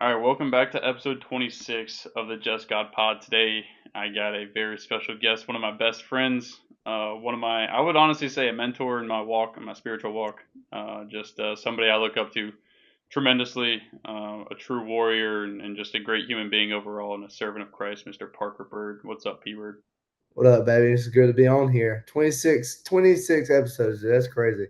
All right, welcome back to episode 26 of the Just God Pod. Today, I got a very special guest, one of my best friends, I would honestly say a mentor in my walk, in my spiritual walk. Just somebody I look up to tremendously, a true warrior, and just a great human being overall, and a servant of Christ, Mr. Parker Byrd. What's up, P Word? What up, baby? It's good to be on here. 26 episodes. Dude. That's crazy.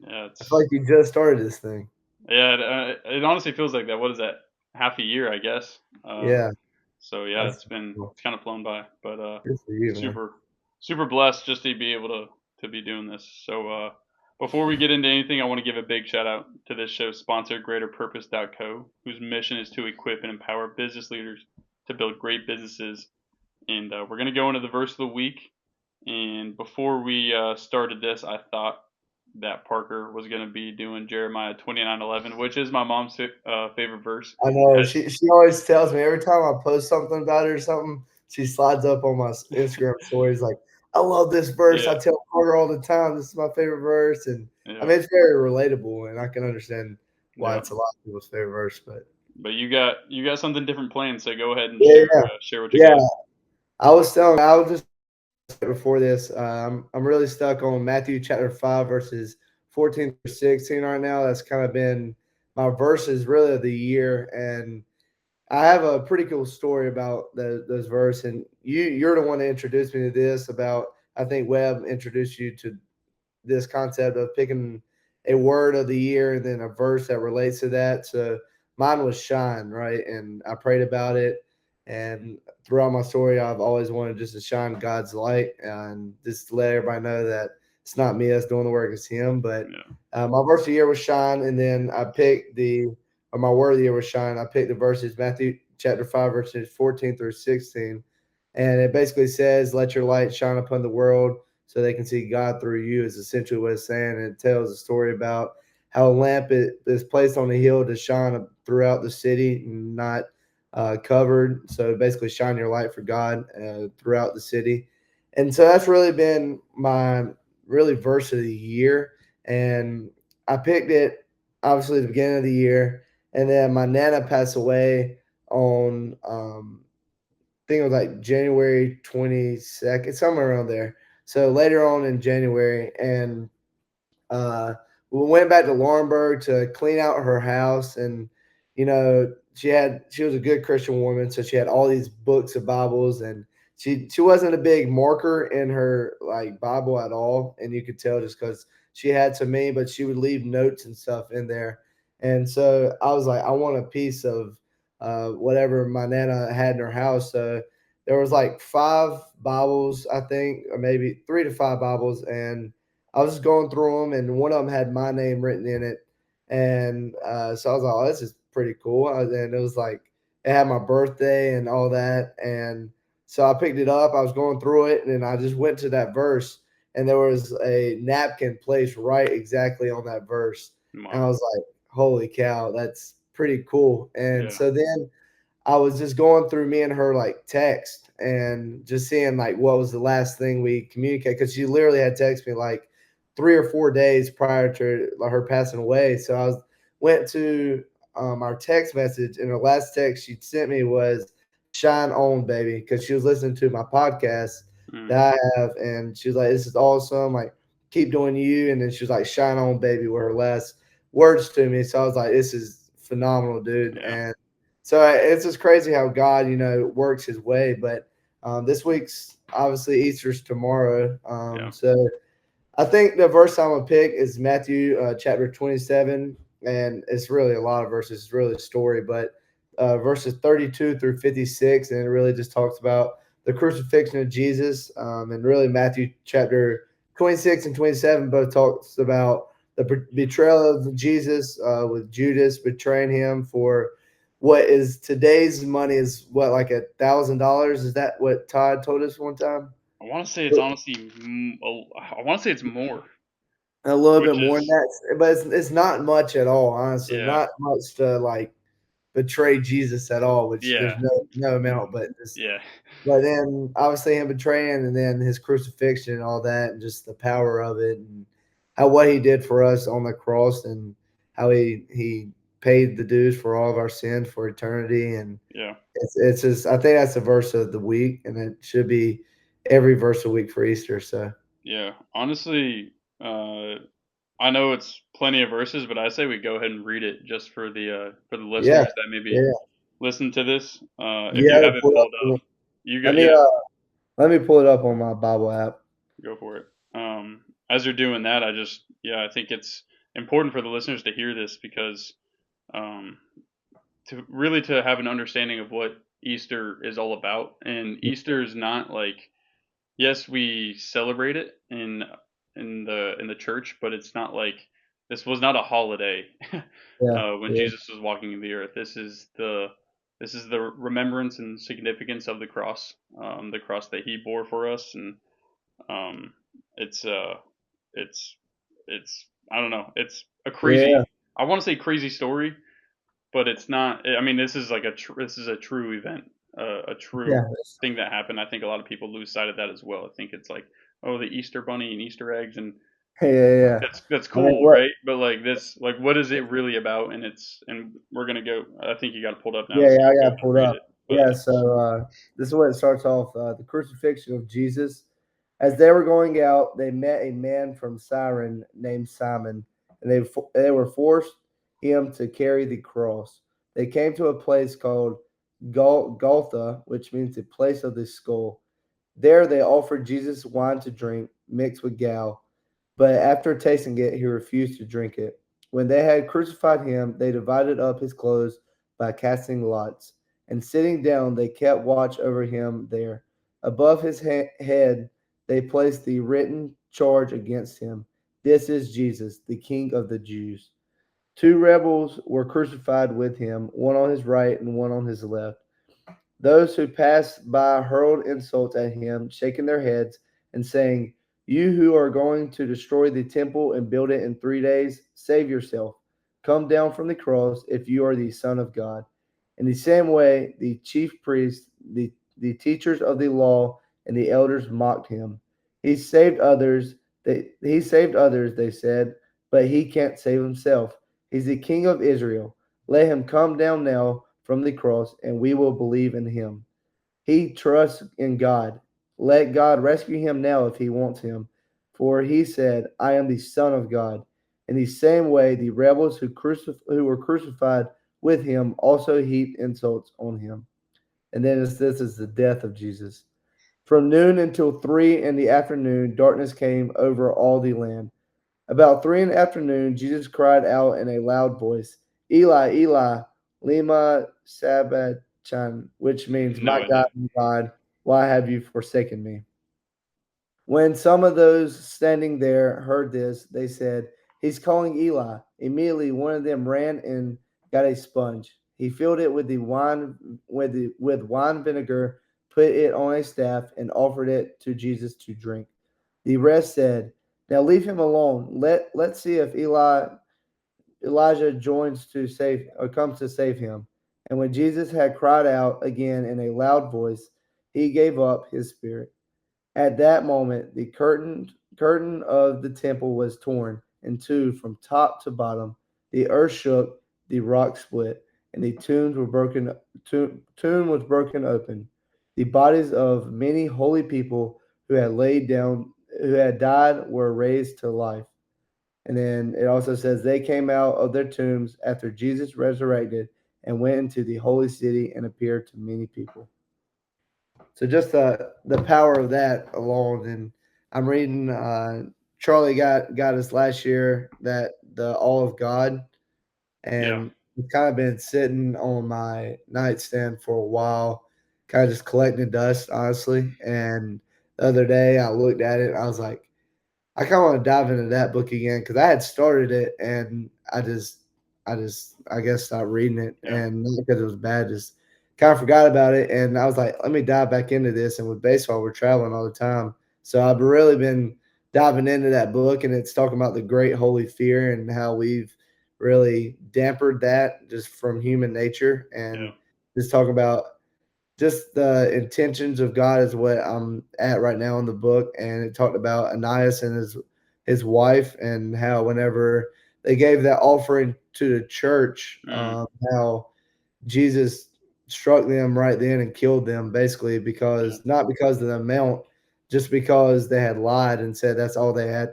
Yeah, I feel like you just started this thing. it honestly feels like that. What is that? Half a year, I guess. Yeah, So yeah, that's cool. it's kind of flown by, but Good for you, man. super super blessed just to be able to be doing this. So before we get into anything, I want to give a big shout out to this show's sponsor, GreaterPurpose.co, whose mission is to equip and empower business leaders to build great businesses. And we're gonna go into the verse of the week. And before we started this, I thought that Parker was going to be doing Jeremiah 29:11, which is my mom's favorite verse. I know. As She always tells me every time I post something about her or something, she slides up on my Instagram stories like, "I love this verse." yeah, I tell her all the time, "This is my favorite verse," and I yeah, mean it's very relatable, and I can understand why yeah. it's a lot of people's favorite verse. But But you got something different planned, so go ahead and yeah, share what you yeah. got. I was just before this. I'm really stuck on Matthew chapter 5, verses 14 through 16 right now. That's kind of been my verses really of the year. And I have a pretty cool story about those verses. And you're the one that introduced me to this about, I think Webb introduced you to this concept of picking a word of the year and then a verse that relates to that. So mine was shine, right? And I prayed about it. And throughout my story, I've always wanted just to shine God's light and just to let everybody know that it's not me that's doing the work, it's Him. But Yeah, my verse of the year was shine. And then I picked or my word of the year was shine. I picked the verses, Matthew chapter 5, verses 14 through 16. And it basically says, let your light shine upon the world so they can see God through you, is essentially what it's saying. And it tells a story about how a lamp is placed on a hill to shine throughout the city, not covered. So basically, shine your light for God throughout the city. And so that's really been my really verse of the year. And I picked it obviously at the beginning of the year. And then my Nana passed away on think it was like January 22nd, somewhere around there. So later on in January, and uh, we went back to Laurinburg to clean out her house, and she was a good Christian woman, so she had all these books of Bibles, and she wasn't a big marker in her like Bible at all, and you could tell just because she had so many, but she would leave notes and stuff in there, and so I was like, I want a piece of whatever my nana had in her house, so there was like five Bibles, I think, or maybe 3 to 5 Bibles, and I was just going through them, and one of them had my name written in it, and so I was like, "Oh, this is pretty cool." And it was like it had my birthday and all that, and so I picked it up. I was going through it, and I just went to that verse, and there was a napkin placed right exactly on that verse, and I wow, was like, "Holy cow, that's pretty cool!" And yeah, so then I was just going through me and her like text and just seeing like what was the last thing we communicated because she literally had texted me like 3 or 4 days prior to like, her passing away. So I went to our text message, and her last text she sent me was "Shine on, baby," because she was listening to my podcast mm, that I have, and she was like, "This is awesome! Like, keep doing you." And then she was like, "Shine on, baby," were her last words to me. So I was like, "This is phenomenal, dude!" yeah, And so it's just crazy how God, works His way. But this week's obviously Easter's tomorrow. yeah, So I think the verse I'm gonna pick is Matthew chapter 27, and it's really a lot of verses. It's really a story, but verses 32 through 56, and it really just talks about the crucifixion of Jesus. And really Matthew chapter 26 and 27 both talks about the betrayal of Jesus, with Judas betraying him for what is today's money is what, like $1,000. Is that what Todd told us one time? I want to say it's honestly, I want to say it's more, A little bit which more than is that, but it's not much at all, honestly. yeah, Not much to like betray Jesus at all, which there's yeah, no amount, but just yeah, but then obviously him betraying and then his crucifixion and all that and just the power of it and how what he did for us on the cross and how he paid the dues for all of our sins for eternity, and Yeah. it's just I think that's the verse of the week, and it should be every verse of the week for Easter. So Yeah. Honestly, I know it's plenty of verses, but I say we go ahead and read it just for the yeah, listeners that maybe yeah, listen to this. If yeah. you I have it pull it up. pulled up, you go. Let me Yeah, let me pull it up on my Bible app. go for it. As you're doing that, I think it's important for the listeners to hear this because um, to have an understanding of what Easter is all about. And Easter is not like, yes, we celebrate it in the church, but it's not like this was not a holiday Yeah, when yeah, Jesus was walking the earth. This is the remembrance and significance of the cross that he bore for us, and um, it's it's it's I don't know, it's a yeah, crazy. I want to say crazy story, but it's not. I mean, this is a true event, a true yeah, thing that happened. I think a lot of people lose sight of that as well. I think it's like, oh, the Easter bunny and Easter eggs, and yeah, yeah. that's I mean, cool, what? right? But like this, like what is it really about? And we're gonna go. I think you got it pulled up now, Yeah, so yeah, you I can go got ahead it and pulled read up. it. But Yeah, so this is what it starts off: the crucifixion of Jesus. As they were going out, they met a man from Cyrene named Simon, and they were forced him to carry the cross. They came to a place called Golgotha, which means the place of the skull. There they offered Jesus wine to drink, mixed with gall. But after tasting it, he refused to drink it. When they had crucified him, they divided up his clothes by casting lots. And sitting down, they kept watch over him there. Above his head, they placed the written charge against him: "This is Jesus, the King of the Jews." Two rebels were crucified with him, one on his right and one on his left. Those who passed by hurled insults at him, shaking their heads and saying, "You who are going to destroy the temple and build it in 3 days, save yourself. Come down from the cross if you are the Son of God." In the same way, the chief priests, the teachers of the law, and the elders mocked him. He saved others, they said, but he can't save himself. He's the King of Israel. Let him come down now from the cross, and we will believe in him. He trusts in God. Let God rescue him now if he wants him. For he said, "I am the Son of God." In the same way, the rebels who were crucified with him also heaped insults on him. And then this is the death of Jesus. From noon until 3 in the afternoon, darkness came over all the land. About 3 in the afternoon, Jesus cried out in a loud voice, "Eli, Eli, lema sabachthani," which means, no idea. My God, why have you forsaken me?" When some of those standing there heard this, they said, "He's calling Eli." Immediately, one of them ran and got a sponge. He filled it with with wine vinegar, put it on a staff, and offered it to Jesus to drink. The rest said, "Now leave him alone. Let's see if Elijah joins to save or comes to save him." And when Jesus had cried out again in a loud voice, he gave up his spirit. At that moment, the curtain of the temple was torn in two from top to bottom. The earth shook, the rock split, and the tomb was broken open. The bodies of many holy people who had died, were raised to life. And then it also says they came out of their tombs after Jesus resurrected and went into the holy city and appeared to many people. So just the power of that alone, and I'm reading. Charlie got us last year that the All of God, Yeah, and it's kind of been sitting on my nightstand for a while, kind of just collecting dust, honestly. And the other day I looked at it, and I was like, I kind of want to dive into that book again because I had started it and I guess stopped reading it, yeah, and not because it was bad, just kind of forgot about it. And I was like, let me dive back into this. And with baseball, we're traveling all the time, so I've really been diving into that book, and it's talking about the great holy fear and how we've really dampered that just from human nature, yeah, and just talking about just the intentions of God is what I'm at right now in the book, and it talked about Ananias and his wife, and how whenever they gave that offering to the church, Mm, how Jesus struck them right then and killed them basically yeah. because not because of the amount, just because they had lied and said that's all they had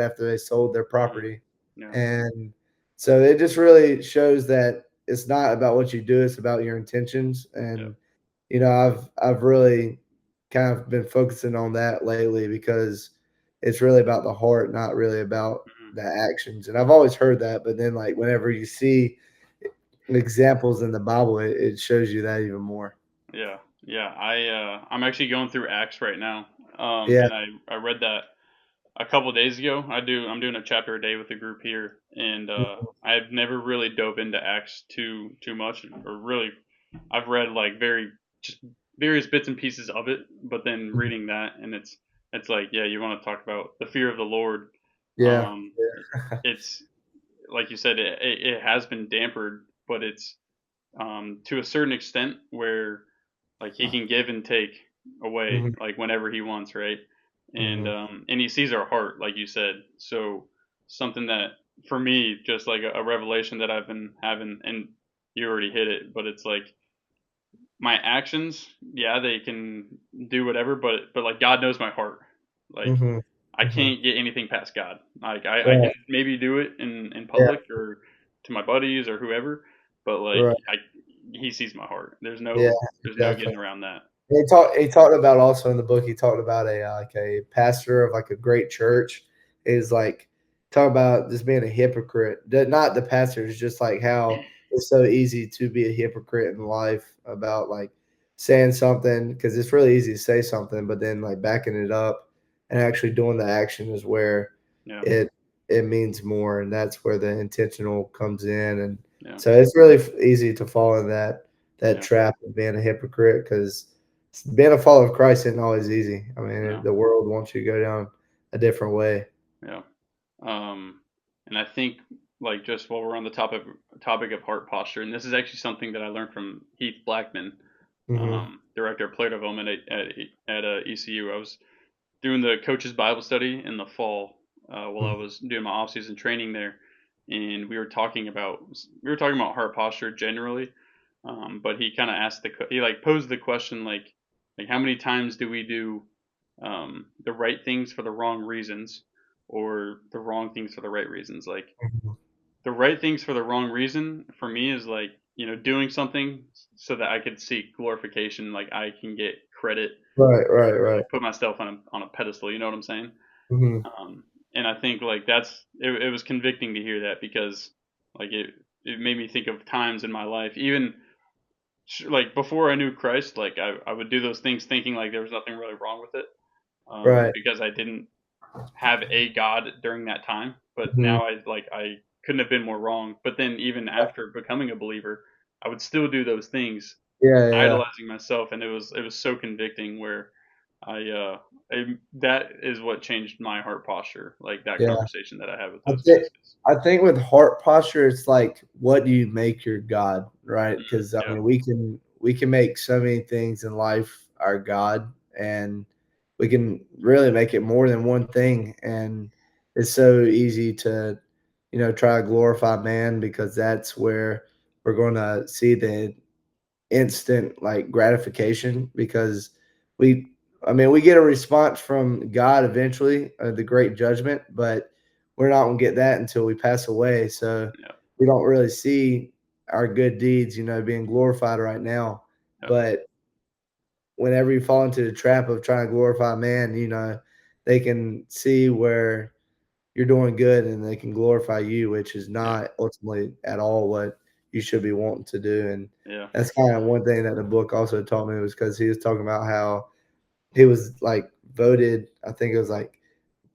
after they sold their Mm, property. yeah. And so it just really shows that it's not about what you do, it's about your intentions. Yeah. And I've really kind of been focusing on that lately because it's really about the heart, not really about Mm, the actions. And I've always heard that, but then like whenever you see examples in the Bible, it shows you that even more. yeah. Yeah. I'm actually going through Acts right now. Yeah. And I read that a couple days ago. I'm doing a chapter a day with a group here, and Mhm, I've never really dove into Acts too much, or really, I've read like very just various bits and pieces of it, but then mhm. reading that, and it's like, yeah, you want to talk about the fear of the Lord. Yeah. Um, Yeah. it's like you said, it has been dampered, but it's to a certain extent where like he can give and take away Mhm, like whenever he wants, right? mhm, And he sees our heart, like you said. So something that for me, just like a revelation that I've been having, and you already hit it, but it's like my actions, yeah, they can do whatever, but like God knows my heart. Like mhm, I mhm. can't get anything past God. Like I can Right. maybe do it in Yeah. public or to my buddies or whoever, but like Right. he sees my heart. Yeah. There's no Definitely. getting around that. He talked about also in the book, he talked about like a pastor of like a great church is like talk about just being a hypocrite. Not the pastor, it's just like how it's so easy to be a hypocrite in life about like saying something because it's really easy to say something, but then like backing it up and actually doing the action is where Yeah, it it means more, and that's where the intentional comes in. And yeah, so it's really easy to fall in that yeah, trap of being a hypocrite because being a follower of Christ isn't always easy. I mean, no, the world wants you to go down a different way. yeah. Um, and I think like just while we're on the topic of heart posture, and this is actually something that I learned from Heath Blackman, Mhm, director of player development at ECU. I was doing the coach's Bible study in the fall while I mhm, was doing my off-season training there, and we were talking about heart posture generally, but he kind of asked he like posed the question like how many times do we do the right things for the wrong reasons or the wrong things for the right reasons? Like mhm. the right things for the wrong reason for me is like doing something so that I could seek glorification, like I can get credit Right, right, or right. like put myself on a pedestal. You know what I'm saying? Mhm. And I think like it was convicting to hear that because like it made me think of times in my life, even like before I knew Christ, like I would do those things thinking like there was nothing really wrong with it, Right. because I didn't have a God during that time. But Mhm. now I couldn't have been more wrong. But then even after becoming a believer, I would still do those things, Yeah, yeah, idolizing myself, and it was so convicting where that is what changed my heart posture, like that yeah. conversation that I had with I those think guys. I think with heart posture, it's like, what do you make your God, right? Mm, Because I yeah, mean, we can make so many things in life our God, and we can really make it more than one thing. And it's so easy to, try to glorify man because that's where we're going to see the instant like gratification because we I mean we get a response from God eventually, the great judgment, but we're not going to get that until we pass away. So yeah, we don't really see our good deeds, being glorified right now. yeah, But whenever you fall into the trap of trying to glorify man, they can see where you're doing good and they can glorify you, which is yeah, not ultimately at all what you should be wanting to do. And yeah, that's kind of one thing that the book also taught me was because he was talking about how he was like voted, I think it was like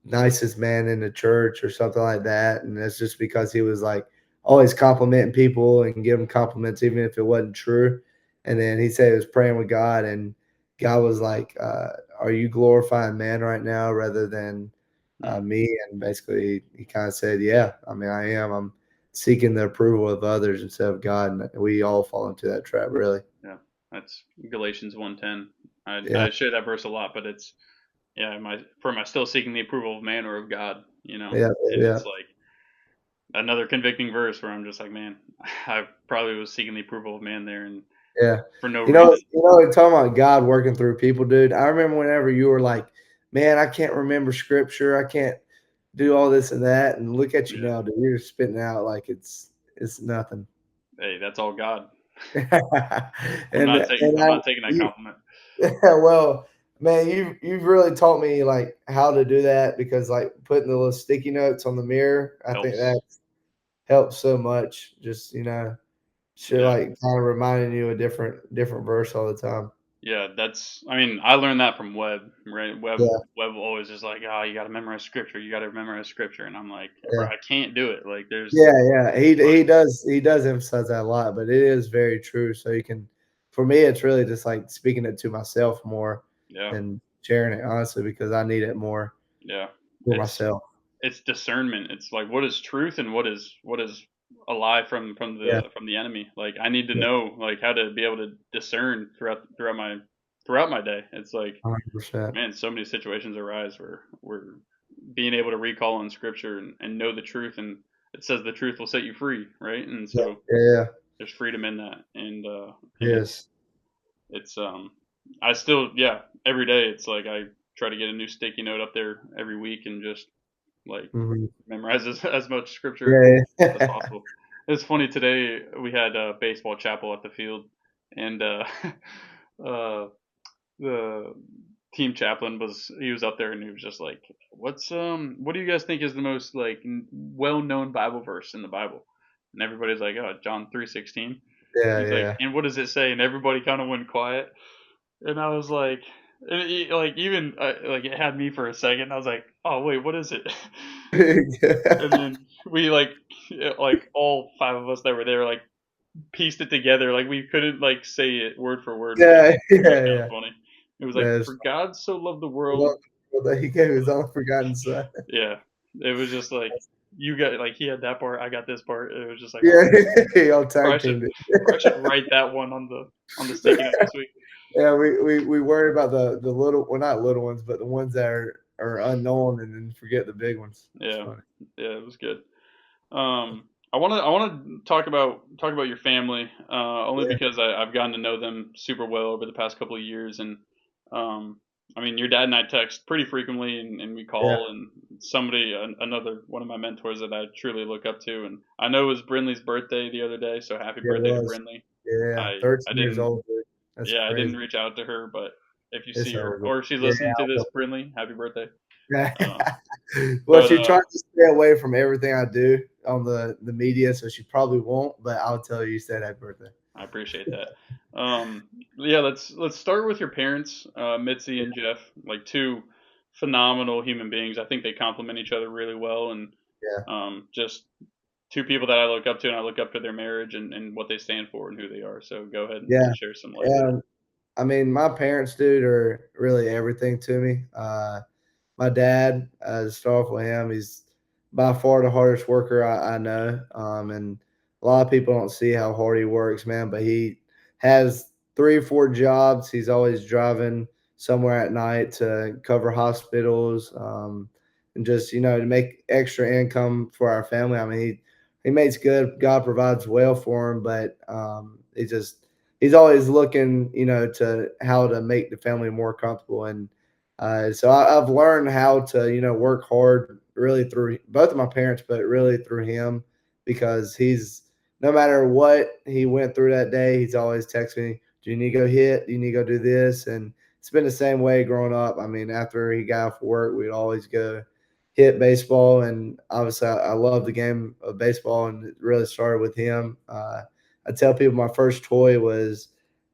nicest man in the church or something like that. And that's just because he was like always complimenting people and giving compliments, even if it wasn't true. And then he said he was praying with God, and God was like, are you glorifying man right now rather than mm, me? And basically, he kind of said, yeah, I mean, I am. I'm seeking the approval of others instead of God. And we all fall into that trap, really. yeah. That's Galatians 1:10. Yeah. I share that verse a lot, but it's yeah. Am I still seeking the approval of man or of God? Yeah. Yeah. It's like another convicting verse where I'm just like, man, I probably was seeking the approval of man there, and Yeah. for no You know reason. you know, talking about God working through people, dude, I remember whenever you were like, "Man, I can't remember scripture, I can't do all this and that," and look at you Yeah. now, dude, you're spitting out like it's nothing. Hey, that's all God. And I'm not taking that you compliment. well, man, you've really taught me, like, how to do that because, like, putting the little sticky notes on the mirror, I think Helps. that helps so much, just, should, Yeah. like, kinda reminding you a different verse all the time. Yeah, that's. I mean, I learned that from Webb, right? Yeah, Webb always is like, oh, you got to memorize scripture. You got to memorize scripture, and I'm like, bro, yeah. I can't do it. Like, there's, Yeah, yeah, but he does emphasize that a lot, but it is very true, so you can for me, it's really just, like, speaking it to myself more yeah, than sharing it, honestly, because I need it more yeah, for it's myself. it's discernment. It's like what is truth and what is a lie Yeah, from the enemy. Like, I need to yeah, know like how to be able to discern throughout my day. It's like, 100%. man, so many situations arise where we're being able to recall in scripture and know the truth, and it says the truth will set you free, right? And Yeah, so yeah, yeah. there's freedom in that, and Yes. it's I still, yeah, every day it's like I try to get a new sticky note up there every week and just like Mhm. memorize as much scripture Yeah, as yeah. possible. It's funny, today we had baseball chapel at the field, and uh, the team chaplain was he was up there and he was just like, what do you guys think is the most like well known Bible verse in the Bible? And everybody's like, oh, John 3:16. Yeah, He's like, yeah, and what does it say? And everybody kind of went quiet, and I was like, like even like it had me for a second. I was like, oh wait, what is it? And yeah. then we like all five of us that were there like pieced it together. Like we couldn't like say it word for word, but Yeah, it was yeah, kind of yeah. funny. It was like, That's for God so loved the the world. one that he gave his only forgotten son. Yeah, it was just like you got like he had that part, I got this part. It was just like, oh, Yeah, y'all tag probably should teamed it. probably should write that one on the sticky note this week. Yeah, we worry about the little well, not little ones, but the ones that are unknown and then forget the big ones. It's Yeah, funny. yeah, it was good. I want to talk about your family, only Yeah, because I've gotten to know them super well over the past couple of years, and um, I mean, your dad and I text pretty frequently, and we yeah, call, and another one of my mentors that I truly look up to, and I know it was Brinley's birthday the other day, so happy yeah, it birthday to was. Brinley. Yeah, I 13 years didn't, old, dude. That's yeah, I didn't crazy. reach out to her, but if you It's see her over. or if she's Yeah, listening to I this, will. Brinley, happy birthday. Yeah. Uh, Well, but she tried to stay away from everything I do on the media, so she probably won't, but I'll tell you said happy birthday. I appreciate that. Yeah, let's start with your parents, Mitzi and Jeff, like two phenomenal human beings. I think they complement each other really well, and Yeah. just two people that I look up to, and I look up to their marriage and what they stand for and who they are. So go ahead Yeah. and share some light there. Yeah. I mean, my parents, dude, are really everything to me. My dad, to start off with him, he's by far the hardest worker I know. And a lot of people don't see how hard he works, man. But he has 3 or 4 jobs. He's always driving somewhere at night to cover hospitals, and just to make extra income for our family. I mean, he makes good. God provides well for him, but he's always looking, to how to make the family more comfortable. And so I've learned how to, work hard really through both of my parents, but really through him because he's no matter what he went through that day, he's always texting me, "Do you need to go hit? Do you need to go do this?" And it's been the same way growing up. I mean, after he got off work, we'd always go hit baseball, and obviously I love the game of baseball, and it really started with him. I tell people my first toy was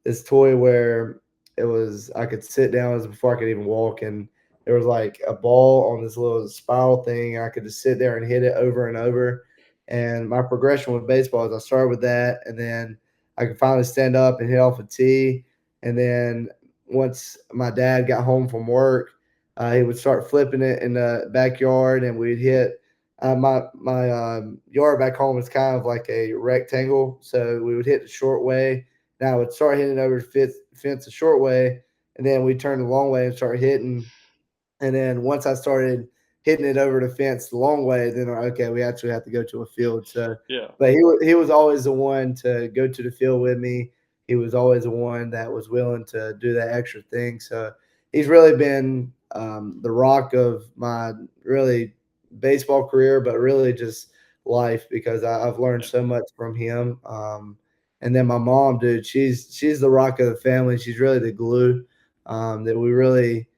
this toy where it was I could sit down. It was before I could even walk, and there was like a ball on this little spiral thing. I could just sit there and hit it over and over. And my progression with baseball is I started with that, and then I could finally stand up and hit off a tee. And then once my dad got home from work, he would start flipping it in the backyard, and we'd hit. My yard back home is kind of like a rectangle, so we would hit the short way. Now I would start hitting over the fence the short way, and then we turn the long way and start hitting. And then once I started hitting it over the fence the long way, then okay, we actually have to go to a field. So, Yeah. but he was always the one to go to the field with me. He was always the one that was willing to do that extra thing. So he's really been the rock of my really baseball career, but really just life because I've learned Yeah. so much from him. And then my mom, dude, she's the rock of the family. She's really the glue that we really.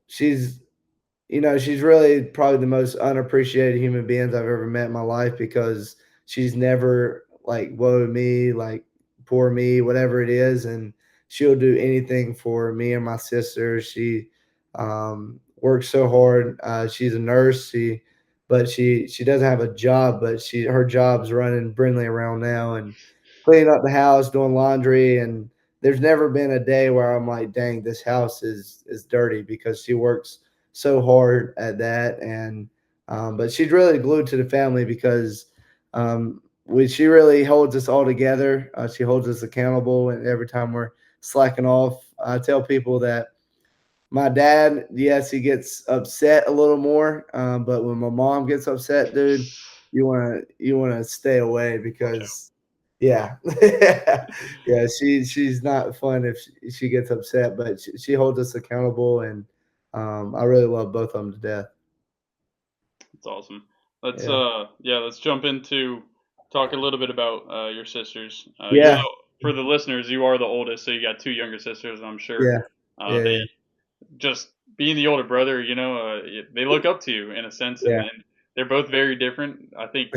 She's she's really probably the most unappreciated human beings I've ever met in my life because she's never like woe me, like poor me, whatever it is, and she'll do anything for me and my sister. She works so hard. She's a nurse. But she doesn't have a job, but her job's running Brindley around now and cleaning up the house, doing laundry, and there's never been a day where I'm like, dang, this house is dirty because she works so hard at that. And but she's really glued to the family because she really holds us all together. She holds us accountable, and every time we're slacking off, I tell people that my dad, yes, he gets upset a little more, but when my mom gets upset, dude, you wanna stay away Yeah. because yeah, yeah, she's not fun if she gets upset, but she holds us accountable, and I really love both of them to death. That's awesome. Let's Yeah, yeah, let's jump into talk a little bit about your sisters. yeah, For the listeners, you are the oldest, so you got two younger sisters. I'm sure yeah, yeah, they yeah, just being the older brother, they look up to you in a sense, yeah, and they're both very different. I think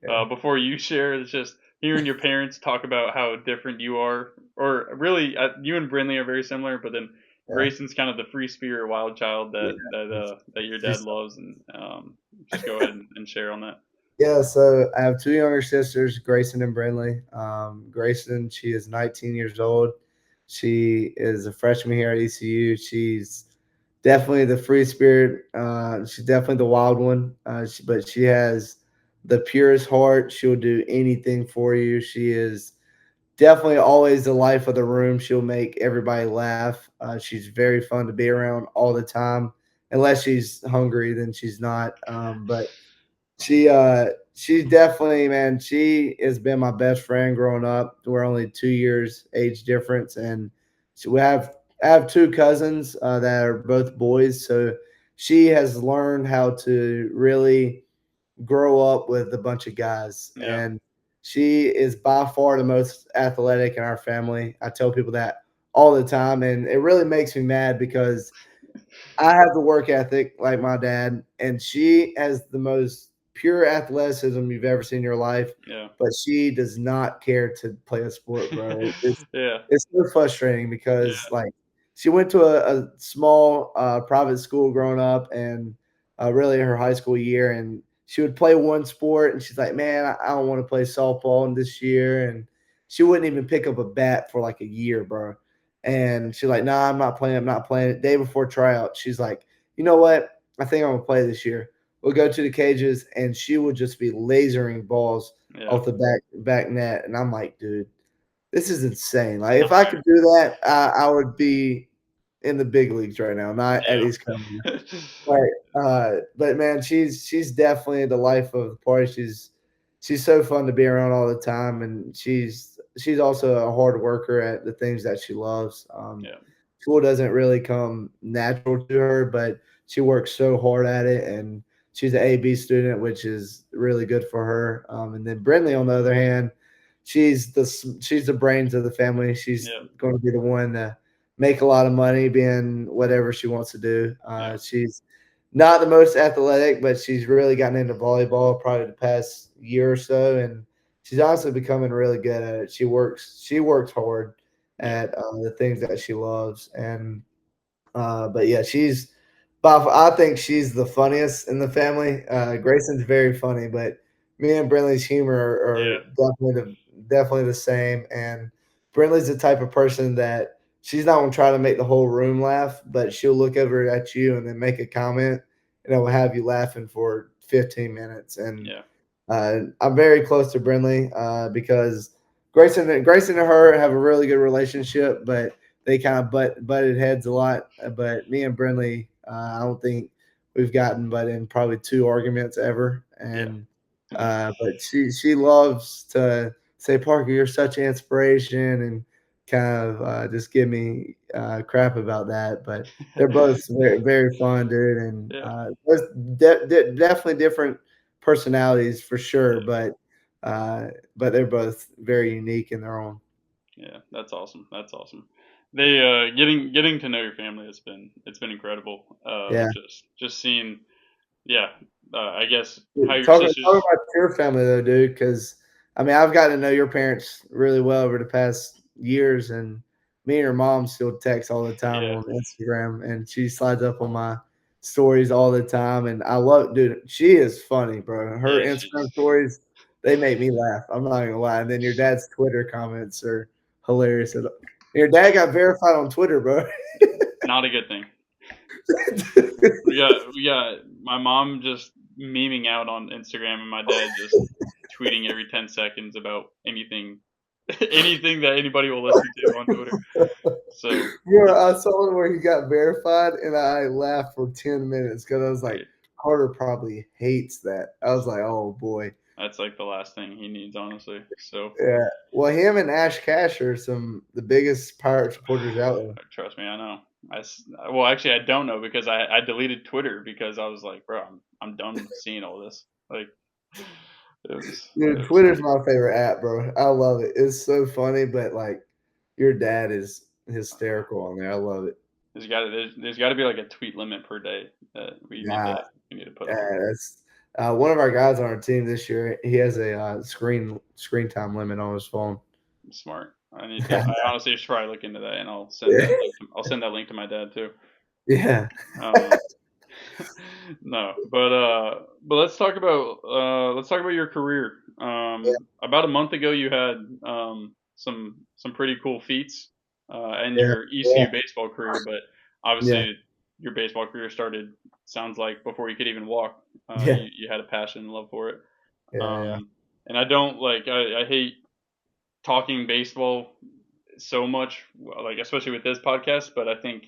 yeah, before you share, it's just hearing your parents talk about how different you are, or really, you and Brinley are very similar, but then yeah, Grayson's kind of the free spirit, wild child yeah. that your dad She's loves, and just go ahead and share on that. Yeah, so I have two younger sisters, Grayson and Brinley. Grayson, she is 19 years old. She is a freshman here at ECU. She's definitely the free spirit. She's definitely the wild one, but she has the purest heart. She'll do anything for you. She is definitely always the life of the room. She'll make everybody laugh. She's very fun to be around all the time. Unless she's hungry, then she's not. But she's definitely, man, she has been my best friend growing up. We're only 2 years age difference, and we have I have two cousins that are both boys, so she has learned how to really grow up with a bunch of guys, Yeah, and she is by far the most athletic in our family. I tell people that all the time, and it really makes me mad because I have the work ethic like my dad, and she has the most pure athleticism you've ever seen in your life, yeah, but she does not care to play a sport, bro. yeah, It's so frustrating because yeah, like she went to a small private school growing up, and really her high school year, and she would play one sport, and she's like, "Man, I don't want to play softball in this year," and she wouldn't even pick up a bat for like a year, bro. And she's like, "Nah, I'm not playing. I'm not playing." Day before tryout, she's like, "You know what? I think I'm gonna play this year." We'll go to the cages, and she would just be lasering balls yeah. off the back net, and I'm like, "Dude, this is insane." Like, It's if not I fair. could do that, I would be in the big leagues right now, not at East Carolina. Yeah, Right. But man, she's definitely the life of the party. She's so fun to be around all the time, and she's also a hard worker at the things that she loves. yeah, School doesn't really come natural to her, but she works so hard at it, and she's an AB student, which is really good for her. And then Brinley, on the other hand, she's the brains of the family. She's yeah, going to be the one to make a lot of money being whatever she wants to do. yeah, She's not the most athletic, but she's really gotten into volleyball probably the past year or so, and she's honestly becoming really good at it. She works hard yeah, at the things that she loves, and but yeah, I think she's the funniest in the family. Grayson's very funny, but me and Brinley's humor yeah, are definitely the same. And Brinley's the type of person that she's not gonna try to make the whole room laugh, but she'll look over at you and then make a comment, and it will have you laughing for 15 minutes. And yeah, I'm very close to Brinley because Grayson and her have a really good relationship, but they kind of butted heads a lot. But me and Brinley, I don't think we've gotten but in probably two arguments ever. Yeah. And but she loves to say, Parker, you're such an inspiration, and kind of just give me crap about that. But they're both very fun, dude, and Yeah. definitely different personalities for sure. Yeah. Uh, but they're both very unique in their own. Yeah. That's awesome. That's awesome. They getting to know your family has been it's been incredible. Yeah. Just seeing yeah. I guess how Dude, your talk sisters. about your family though, dude. Because I mean, I've gotten to know your parents really well over the past years, and me and your mom still text all the time Yeah. on Instagram, and she slides up on my stories all the time, and I love, dude. She is funny, bro. Her Yeah. Instagram She's stories, they make me laugh. I'm not gonna lie. And then your dad's Twitter comments are hilarious. And your dad got verified on Twitter, bro. not a good thing. We got my mom just memeing out on Instagram and my dad just tweeting every 10 seconds about anything anything that anybody will listen to on Twitter. So Bro, it's I saw one where he got verified, and I laughed for 10 minutes because I was like, it, Carter probably hates that. I was like, oh boy, that's like the last thing he needs, honestly. So yeah. Well, him and Ash Cash are some the biggest pirate supporters out there. trust me, I know. Well, actually, I don't know because I deleted Twitter because I was like, bro, I'm done seeing all this. Like, Dude, it was Twitter's my favorite app, bro. I love it. It's so funny, but like, your dad is hysterical on there. I love it. there's got to be like a tweet limit per day that Yeah, we need to put on. yeah. That's one of our guys on our team this year. He has a screen time limit on his phone. Smart. I need to. I honestly should probably look into that, and Yeah, I'll send that link to my dad too. yeah, Um, no, but let's talk about your career. yeah, About a month ago, you had some pretty cool feats in yeah, your ECU yeah, baseball career, but yeah, obviously your baseball career started sounds like before you could even walk. yeah, You had a passion and love for it. yeah, yeah. And I don't like I hate talking baseball so much, like especially with this podcast. But I think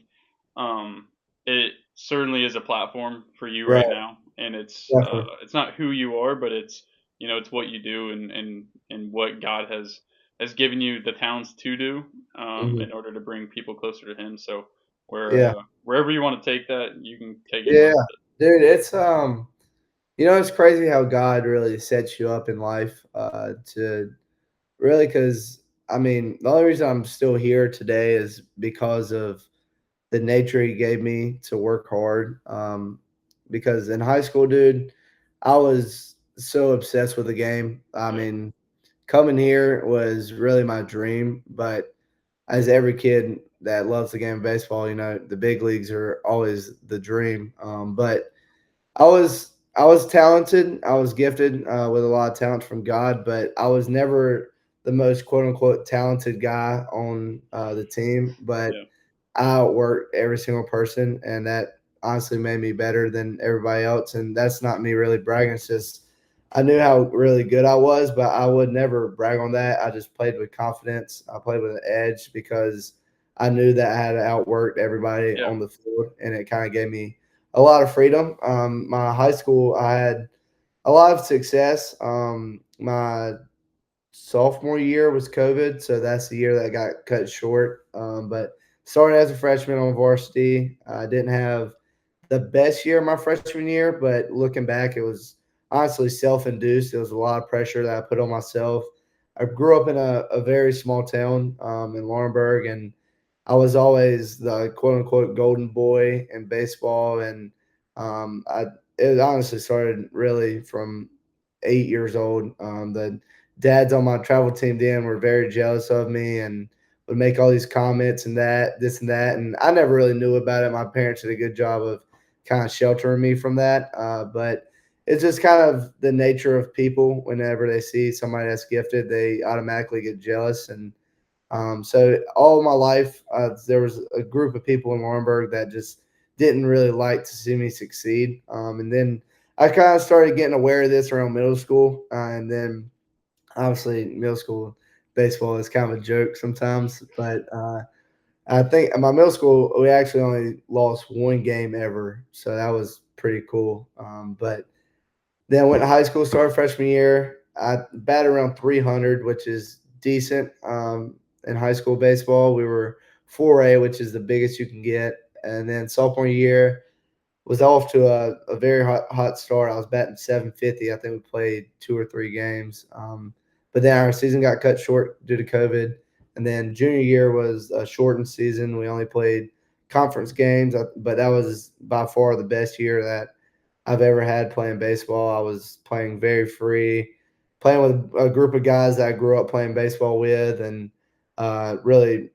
um, it certainly is a platform for you Right, right now, and definitely. it's not who you are, but it's it's what you do and what God has given you the talents to do Mhm. in order to bring people closer to Him. So Yeah, wherever you want to take that, you can take it and yeah, run with dude. It's it's crazy how God really sets you up in life to really because I mean the only reason I'm still here today is because of the nature He gave me to work hard. Because in high school, dude, I was so obsessed with the game. I it. mean, coming here was really my dream, but as every kid that loves the game of baseball, the big leagues are always the dream. But I was talented. I was gifted with a lot of talent from God, but I was never the most quote unquote talented guy on the team. But Yeah, I outworked every single person, and that honestly made me better than everybody else. And that's not me really bragging. It's just I knew how really good I was, but I would never brag on that. I just played with confidence. I played with an edge because I knew that I had outworked everybody yeah, on the field, and it kind of gave me a lot of freedom. My high school, I had a lot of success. My sophomore year was COVID, so that's the year that got cut short. But started as a freshman on varsity, I didn't have the best year my freshman year, but looking back, it was honestly self-induced. It was a lot of pressure that I put on myself. I grew up in a very small town in Laurinburg, and I was always the quote unquote golden boy in baseball. And I it honestly started really from 8 years old. The dads on my travel team then were very jealous of me and would make all these comments and that, this and that. And I never really knew about it. My parents did a good job of kind of sheltering me from that. But it's just kind of the nature of people. Whenever they see somebody that's gifted, they automatically get jealous. And so all my life, there was a group of people in Laurinburg that just didn't really like to see me succeed. And then I kind of started getting aware of this around middle school. And then obviously middle school baseball is kind of a joke sometimes. But I think in my middle school, we actually only lost one game ever. So that was pretty cool. But then I went to high school, started freshman year. I batted around 300, which is decent. In high school baseball, we were 4A, which is the biggest you can get. And then sophomore year, was off to a very hot start. I was batting 750. I think we played 2 or 3 games. But then our season got cut short due to COVID. And then junior year was a shortened season. We only played conference games, but that was by far the best year that I've ever had playing baseball. I was playing very free, playing with a group of guys that I grew up playing baseball with, and really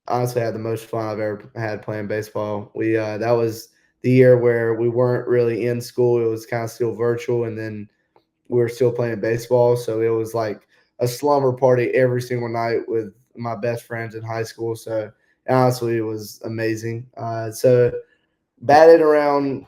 honestly had the most fun I've ever had playing baseball. We That was the year where we weren't really in school; it was kind of still virtual, and then we were still playing baseball. So it was like a slumber party every single night with my best friends in high school. So honestly, it was amazing. So batted around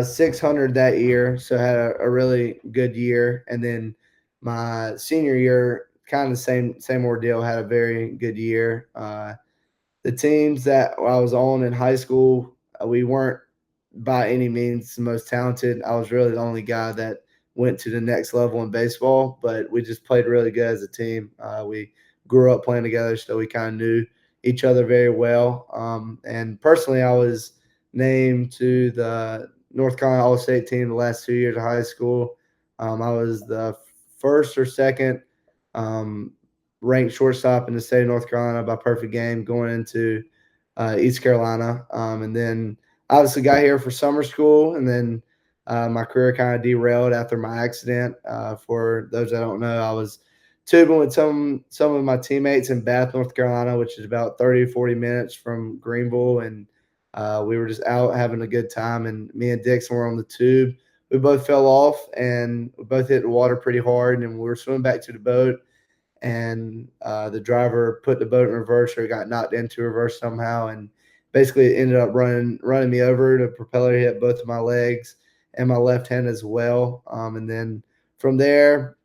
600 that year, so had a really good year. And then my senior year, kind of the same ordeal. Had a very good year. The teams that I was on in high school, we weren't by any means the most talented. I was really the only guy that went to the next level in baseball, but we just played really good as a team. We grew up playing together, so we kind of knew each other very well. And personally, I was named to the North Carolina All State team the last 2 years of high school. I was the first or second um, ranked shortstop in the state of North Carolina by perfect game going into East Carolina. And then obviously got here for summer school, and then my career kind of derailed after my accident. For those that don't know, I was tubing with some of my teammates in Bath, North Carolina, which is about 30 to 40 minutes from Greenville, and we were just out having a good time. And me and Dixon were on the tube. We both fell off, and we both hit the water pretty hard, and we were swimming back to the boat, and the driver put the boat in reverse or got knocked into reverse somehow, and basically it ended up running me over. The propeller hit both of my legs and my left hand as well. And then from there,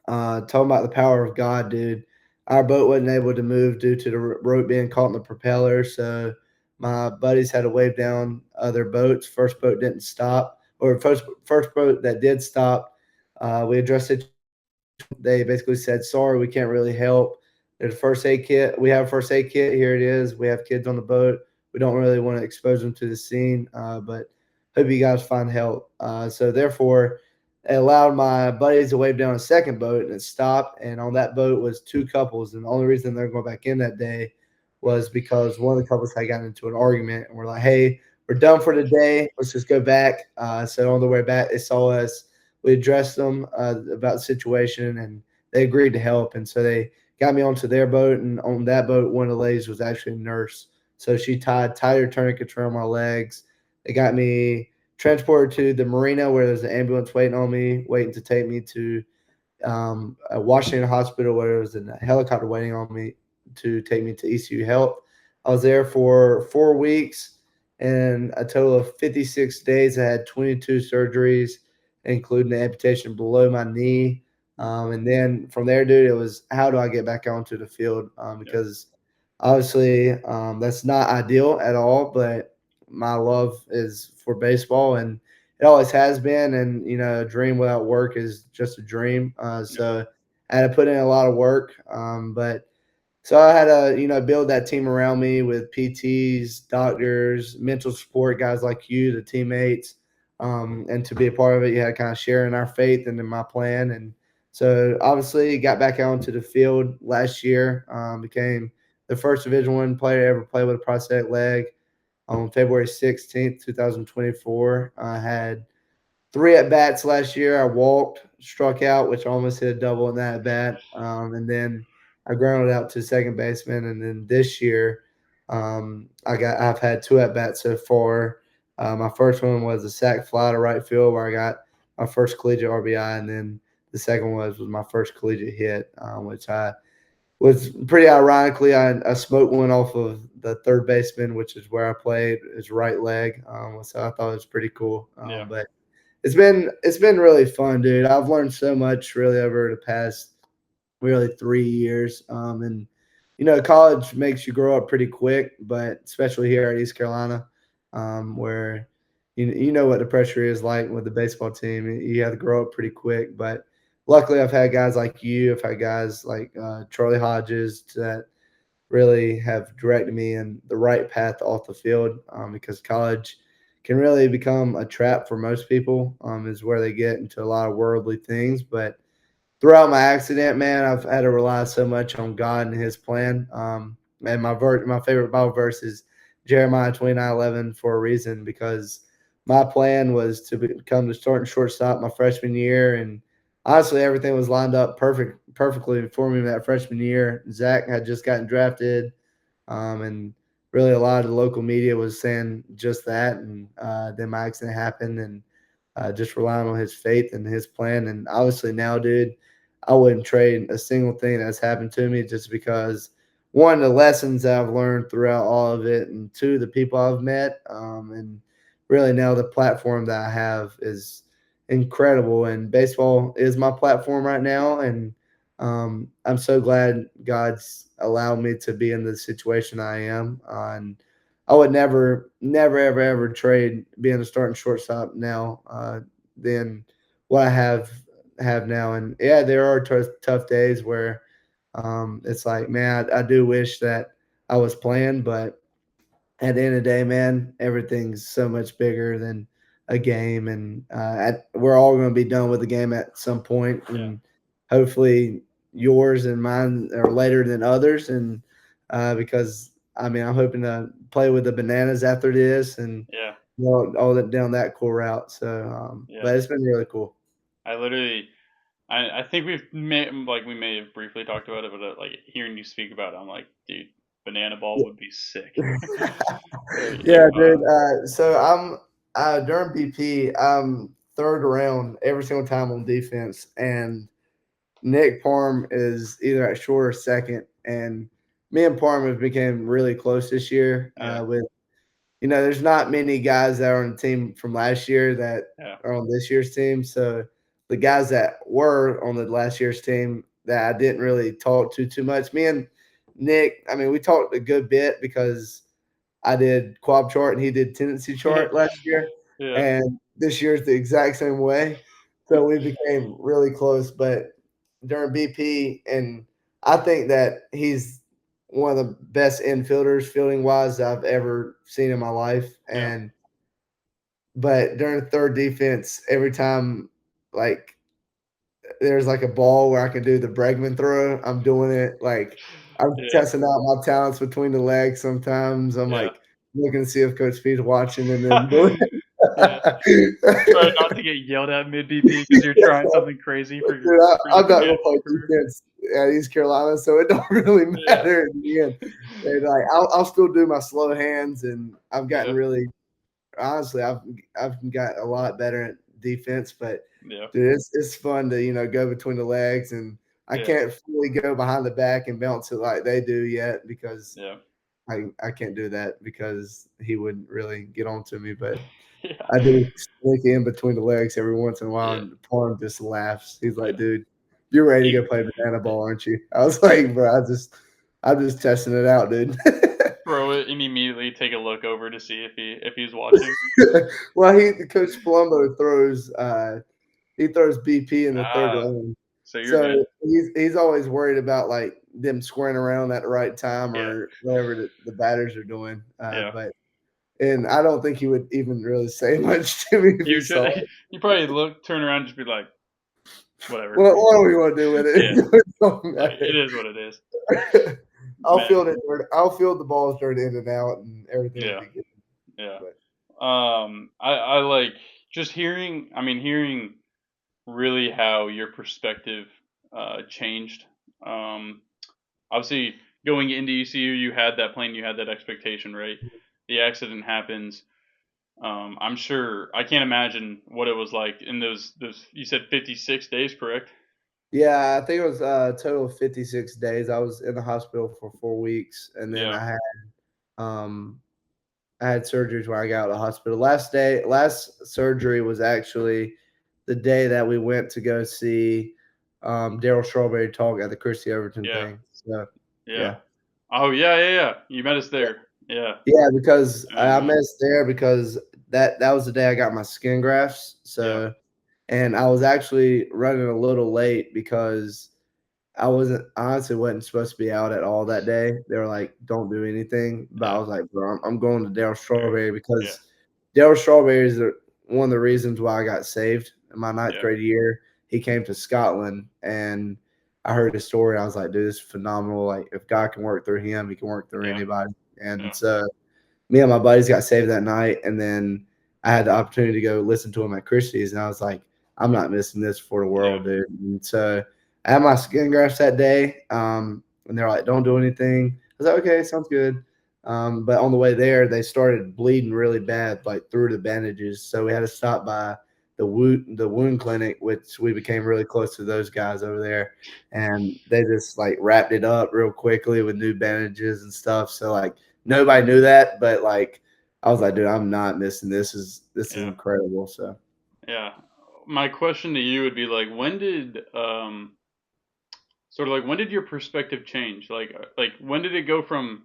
talking about the power of God, dude. Our boat wasn't able to move due to the rope being caught in the propeller, so my buddies had to wave down other boats. First boat didn't stop, or first boat that did stop. We addressed it. They basically said, "Sorry, we can't really help. There's a first aid kit. We have a first aid kit. Here it is. We have kids on the boat. We don't really want to expose them to the scene, but hope you guys find help." So therefore, it allowed my buddies to wave down a second boat, and it stopped. And on that boat was two couples, and the only reason they're going back in that day was because one of the couples had gotten into an argument, and we're like, "Hey, we're done for the day. Let's just go back." So on the way back, they saw us. We addressed them about the situation, and they agreed to help. And so they got me onto their boat, and on that boat, one of the ladies was actually a nurse. So she tied tighter tourniquets around my legs. They got me transported to the marina where there's an ambulance waiting on me, waiting to take me to a Washington hospital where there was a helicopter waiting on me to take me to ECU Health. I was there for 4 weeks and a total of 56 days. I had 22 surgeries, including the amputation below my knee. And then from there, dude, it was how do I get back onto the field? Yeah. Because obviously that's not ideal at all, but my love is for baseball, and it always has been. And a dream without work is just a dream. Yeah. So I had to put in a lot of work. But so I had to build that team around me with PTs, doctors, mental support guys like you, the teammates. And to be a part of it, you had to kind of share in our faith and in my plan. And so obviously got back out into the field last year. Became the first Division One player to ever play with a prosthetic leg on February 16th, 2024. I had 3 at bats last year. I walked, struck out, which almost hit a double in that at bat. And then I grounded out to second baseman. And then this year, I've had 2 at bats so far. My first one was a sac fly to right field where I got my first collegiate RBI, and then the second was my first collegiate hit, which I was pretty ironically I smoked one off of the third baseman, which is where I played his right leg. So I thought it was pretty cool. Yeah. But it's been really fun, dude. I've learned so much really over the past really 3 years. And college makes you grow up pretty quick, but especially here at East Carolina, where you know what the pressure is like with the baseball team. You have to grow up pretty quick. But luckily, I've had guys like you. I've had guys like Charlie Hodges that really have directed me in the right path off the field, because college can really become a trap for most people, is where they get into a lot of worldly things. But throughout my accident, man, I've had to rely so much on God and His plan. And my favorite Bible verse is Jeremiah 29:11 for a reason, because my plan was to become the starting shortstop my freshman year, and honestly, everything was lined up perfectly for me that freshman year. Zach had just gotten drafted, and really a lot of the local media was saying just that. And then my accident happened, and just relying on his faith and his plan. And obviously now, dude, I wouldn't trade a single thing that's happened to me, just because one, the lessons that I've learned throughout all of it, and two, the people I've met, and really now the platform that I have is incredible. And baseball is my platform right now, and I'm so glad God's allowed me to be in the situation I am. And I would never, ever, ever trade being a starting shortstop now than what I have now. And yeah, there are tough days where it's like, man, I do wish that I was playing, but at the end of the day, man, everything's so much bigger than a game, and we're all going to be done with the game at some point, Yeah. and hopefully yours and mine are later than others, and because I mean, I'm hoping to play with the Bananas after this, and Yeah. all that down that cool route. So, Yeah. but it's been really cool. I literally, I think we may have briefly talked about it, but like hearing you speak about it, I'm like, dude, banana ball would be sick. If Yeah, dude. So I'm during BP, I'm third round every single time on defense, and Nick Parm is either at short or second. And me and Parm have become really close this year. yeah, With there's not many guys that are on the team from last year that yeah, are on this year's team. So the guys that were on the last year's team that I didn't really talk to too much. Me and Nick, I mean, we talked a good bit because I did quad chart and he did tendency chart last year, yeah, and this year's the exact same way. So we became really close. But during BP, and I think that he's one of the best infielders, fielding wise, I've ever seen in my life. yeah, And but during third defense, every time like there's like a ball where I can do the Bregman throw, I'm doing it. Like I'm yeah, testing out my talents between the legs. Sometimes I'm yeah, like looking to see if Coach P's watching, and then doing yeah. Try not to get yelled at mid BP because you're trying something crazy for Dude, your I'm not gonna banana play ball career. defense at East Carolina, so it don't really Yeah, matter in the end. And like I'll still do my slow hands, and I've gotten yeah, really honestly, I've got a lot better at defense. But yeah, dude, it's fun to go between the legs, and I yeah, can't fully go behind the back and bounce it like they do yet, because yeah, I can't do that because he wouldn't really get on to me. But yeah, I do sneak in between the legs every once in a while, yeah, and Porn just laughs. He's like, yeah. "Dude, you're ready to You go play banana ball, aren't you?" I was like, "Bro, I'm just testing it out, dude." throw it and immediately take a look over to see if he's watching. Well, Coach Palumbo he throws BP in the third Ah, lane, so you're so good. he's always worried about like them squaring around at the right time Yeah, or whatever the batters are doing. yeah. But and I don't think he would even really say much to me if he You saw just it. you probably turn around, and just be like, whatever. What do we want to do with Yeah, it? It don't like matter. it is what it is. I'll Man, field it. I'll field the balls during in and out, and everything will yeah, be good. yeah. But I like just hearing. I mean, hearing really how your perspective changed. Um, Obviously, going into ECU, you had that plan, you had that expectation, right? The accident happens. I'm sure I can't imagine what it was like in those. You said 56 days, correct? yeah, I think it was a total of 56 days. I was in the hospital for 4 weeks, and then Yeah, um I had surgeries where I got out of the hospital. Last surgery was actually the day that we went to go see Daryl Strawberry talk at the Christy Overton yeah, thing. So yeah. yeah. Oh yeah, yeah, yeah. You met us there. Yeah, Yeah, because I I remember that. missed there because that was the day I got my skin grafts. Yeah. So, and I was actually running a little late because I wasn't honestly wasn't supposed to be out at all that day. They were like, "Don't do anything," but I Yeah. was like, "Bro, I'm going to Daryl Fair. Strawberry Yeah. because Daryl Strawberry is one of the reasons why I got saved in my ninth Yeah. grade year. He came to Scotland, and I heard his story. I was like, "Dude, this is phenomenal! Like, if God can work through him, He can work through Yeah. anybody." And Yeah. so me and my buddies got saved that night, and then I had the opportunity to go listen to him at Christie's, and I was like, I'm not missing this for the Yeah. world, dude. And so I had my skin grafts that day, and they're like, don't do anything. I was like, okay, sounds good. But on the way there, they started bleeding really bad, like through the bandages. So we had to stop by the wound clinic, which we became really close to those guys over there, and they just like wrapped it up real quickly with new bandages and stuff. So like nobody knew that, but like I was like, dude, I'm not missing this. This is Yeah. incredible. So Yeah. My question to you would be like, when did sort of like when did your perspective change? Like when did it go from,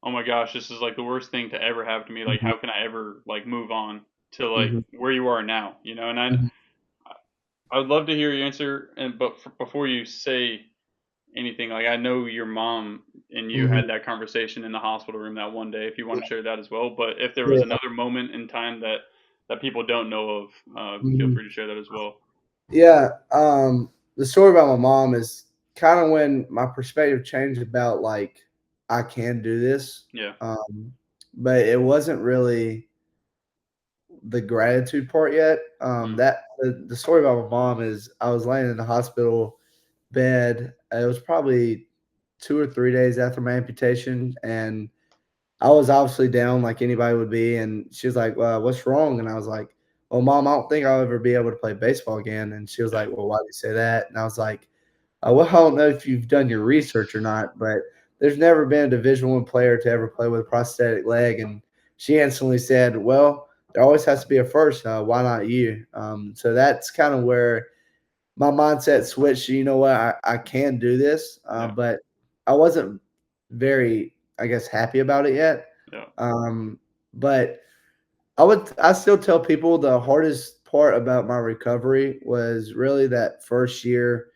oh my gosh, this is like the worst thing to ever happen to me. Like, mhm, how can I ever like move on to like mhm, where you are now? You know, and mhm. I would love to hear your answer. And but before you say anything, like I know your mom and you Mhm. had that conversation in the hospital room that one day. If you want to share that as well, but if there was Yeah. another moment in time that people don't know of, feel Mhm. free to share that as well. Yeah. The story about my mom is kind of when my perspective changed about like I can do this. Yeah. But it wasn't really the gratitude part yet. Mm, That the story about my mom is I was laying in the hospital bed. It was probably 2 or 3 days after my amputation, and I was obviously down like anybody would be. And she was like, "Well, what's wrong?" And I was like, "Well, Mom, I don't think I'll ever be able to play baseball again." And she was yeah. like, "Well, why do you say that?" And I was like, "Well, I don't know if you've done your research or not, but there's never been a Division One player to ever play with a prosthetic leg." And she instantly said, "Well, there always has to be a first. Why not you?" So that's kind of where my mindset switched. You know what? I can do this, Yeah. but I wasn't very, I guess, happy about it yet. Yeah. Um, but I still tell people the hardest part about my recovery was really that first year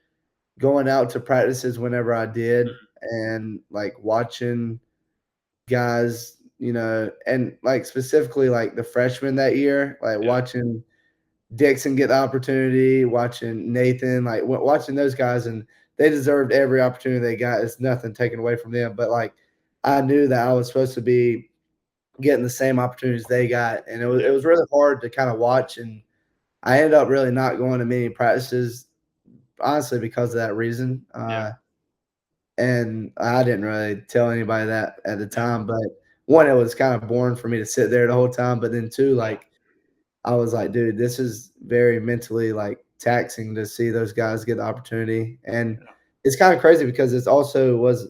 going out to practices whenever I did and like watching guys, and like specifically like the freshmen that year, like Yeah. watching Dixon get the opportunity, watching Nathan, like watching those guys, and they deserved every opportunity they got. It's nothing taken away from them, but like I knew that I was supposed to be getting the same opportunities they got, and it Yeah. was really hard to kind of watch. And I ended up really not going to many practices, honestly, because of that reason. Yeah. And I didn't really tell anybody that at the Yeah. time, but one, it was kind of boring for me to sit there the whole time, but then two, Yeah. like I was like, dude, this is very mentally like taxing to see those guys get the opportunity. And Yeah. it's kind of crazy because it's also was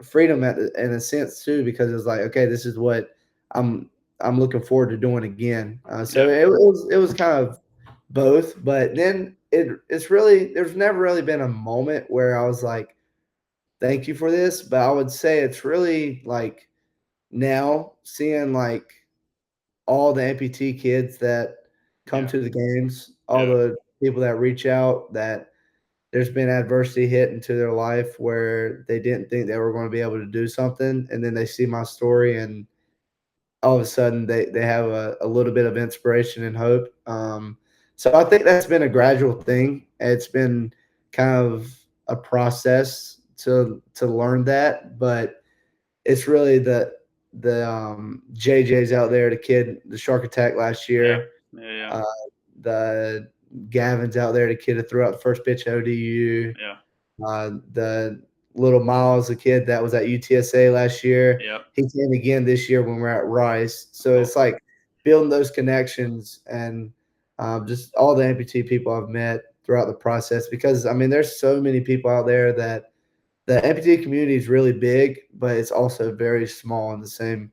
freedom in a sense too, because it's like, okay, this is what I'm I'm looking forward to doing again. So Yeah. it was kind of both, but then it's really there's never really been a moment where I was like, thank you for this, but I would say it's really like now seeing like all the amputee kids that come Yeah. to the games, all Yeah. the people that reach out that there's been adversity hit into their life where they didn't think they were going to be able to do something, and then they see my story, and all of a sudden they have a little bit of inspiration and hope. So I think that's been a gradual thing. It's been kind of a process to learn that, but it's really the JJ's out there, the kid, the shark attack last Yeah. year, Yeah. uh, the Gavin's out there, the kid that threw out the first pitch at ODU, Yeah. the little Miles, the kid that was at UTSA last year. Yeah. He came again this year when we're at Rice. So Cool. it's like building those connections and just all the amputee people I've met throughout the process. Because I mean, there's so many people out there that the amputee community is really big, but it's also very small in the same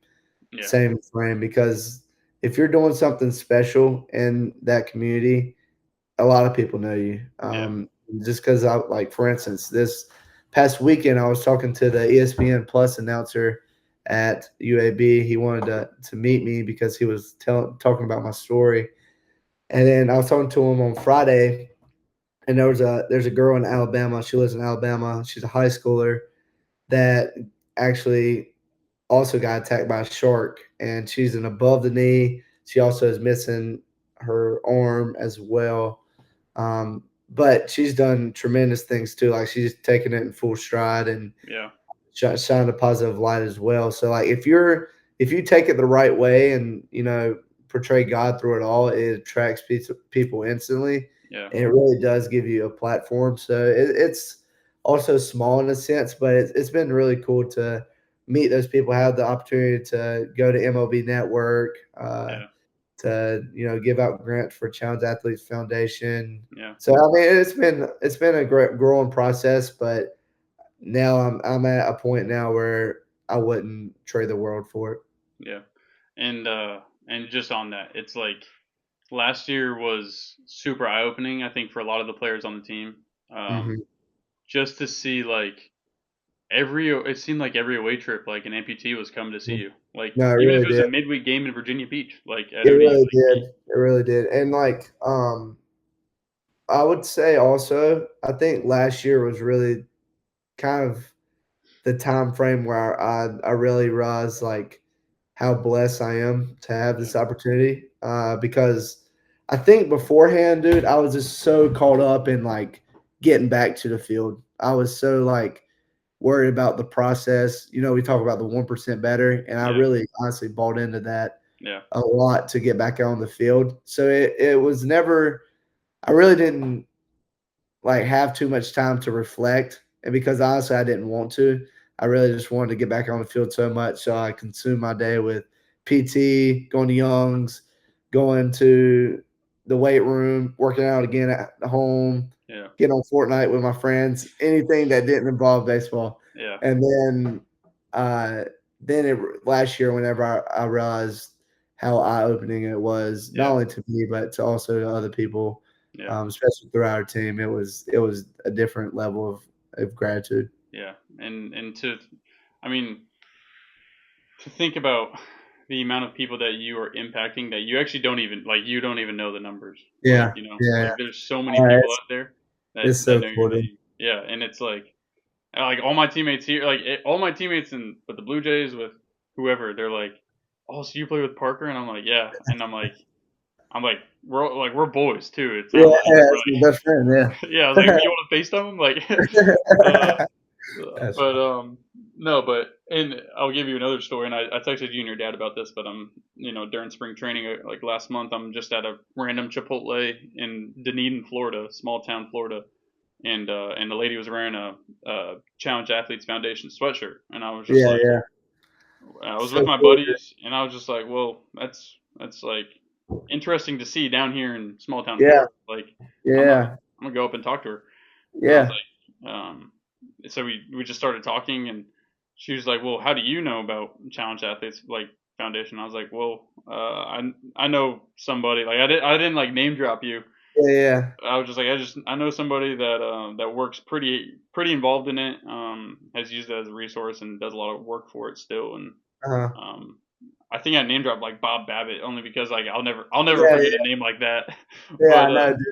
Yeah. same frame. Because if you're doing something special in that community, a lot of people know you. Yeah. Just because I like, for instance, this past weekend I was talking to the ESPN Plus announcer at UAB. He wanted to meet me because he was talking about my story. And then I was talking to him on Friday, and there's a girl in Alabama. She lives in Alabama. She's a high schooler that actually also got attacked by a shark, and she's an above the knee. She also is missing her arm as well. But she's done tremendous things too. Like she's taken it in full stride and Yeah. shine a positive light as well. So like if you take it the right way and portray God through it all, it attracts people instantly. Yeah. And it really does give you a platform. So it's also small in a sense, but it's been really cool to meet those people, have the opportunity to go to MLB Network, Yeah. to give out grants for Challenge Athletes Foundation. Yeah. So I mean, it's been a great growing process, but now I'm at a point now where I wouldn't trade the world for it. Yeah. And just on that, it's like last year was super eye opening, I think, for a lot of the players on the team. Um, Mhm. just to see like every it seemed like every away trip like an amputee was coming to see Mm. you. Like No, it even if really it was a did. midweek game in Virginia Beach, like at It OD, really like did. It really did. And like I would say also, I think last year was really kind of the time frame where I really realized like how blessed I am to have yeah, this opportunity. Because I think beforehand, dude, I was just so caught up in like getting back to the field. I was so like worried about the process. We talk about the 1% better, and I yeah, really honestly bought into that yeah, a lot to get back out on the field. So it was never, I really didn't like have too much time to reflect. And because honestly, I didn't want to. I really just wanted to get back on the field so much. So I consumed my day with PT, going to Young's, going to the weight room, working out again at home, yeah, getting on Fortnite with my friends, anything that didn't involve baseball. yeah, And uh, then last year, whenever I realized how eye opening it was, not yeah, only to me, but to also to other people, yeah, especially throughout our team. It was a different level of gratitude. yeah. And to, I mean, to think about the amount of people that you are impacting that you actually don't even like you don't even know the numbers. Like, Yeah, yeah, like yeah. there's so many people It's out there it's that so know your cool, dude. name. Yeah, and it's like all my teammates here, like all my teammates in with the Blue Jays with whoever, they're like, "Oh, so you play with Parker?" And I'm like, "Yeah." And I'm like, we're boys too. It's Yeah, not like yeah, we're it's my best friend. yeah. I was like, Yeah, "You want to FaceTime him?" Like, uh, that's but fine. no, but and I'll give you another story. And I texted you and your dad about this, but during spring training like last month, I'm just at a random Chipotle in Dunedin, Florida, small town Florida, and the lady was wearing a Challenge Athletes Foundation sweatshirt, and I was just Yeah, like, yeah. I was So with my cool, dude. buddies, and I was just like, well, that's like interesting to see down here in small town Yeah, Florida. Like, I'm gonna yeah, I'm gonna go up and talk to her, and I was yeah. like, so we just started talking, and she was like, well, how do you know about Challenge Athletes like Foundation? I was like, well, I know somebody. Like I didn't like name drop you. Yeah, yeah. I was just like, I know somebody that that works pretty involved in it. Has used it as a resource and does a lot of work for it still. And Uh-huh. um, I think I name dropped like Bob Babbitt only because like I'll never Yeah, forget a yeah, name like that. yeah, but I know, dude.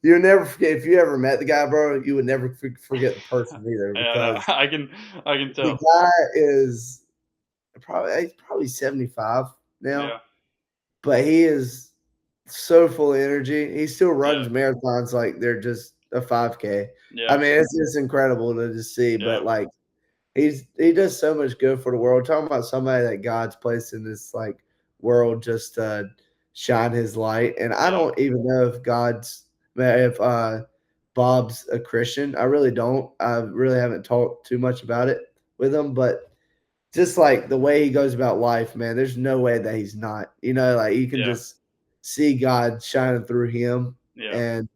You'll never forget if you ever met the guy, bro, you would never forget the person either I know because I can the tell. guy is he's probably 75 now, Yeah, but he is so full of energy. He still yeah, runs marathons like they're just a 5K. I yeah, mean, it's just incredible to just see, yeah, but like he does so much good for the world. Talking about somebody that God's placed in this like world just to shine his light. And I yeah, don't even know if Bob's a Christian. I really don't. I really haven't talked too much about it with him, but just like the way he goes about life, man, there's no way that he's not. Like you can yeah, just see God shining through him yeah, and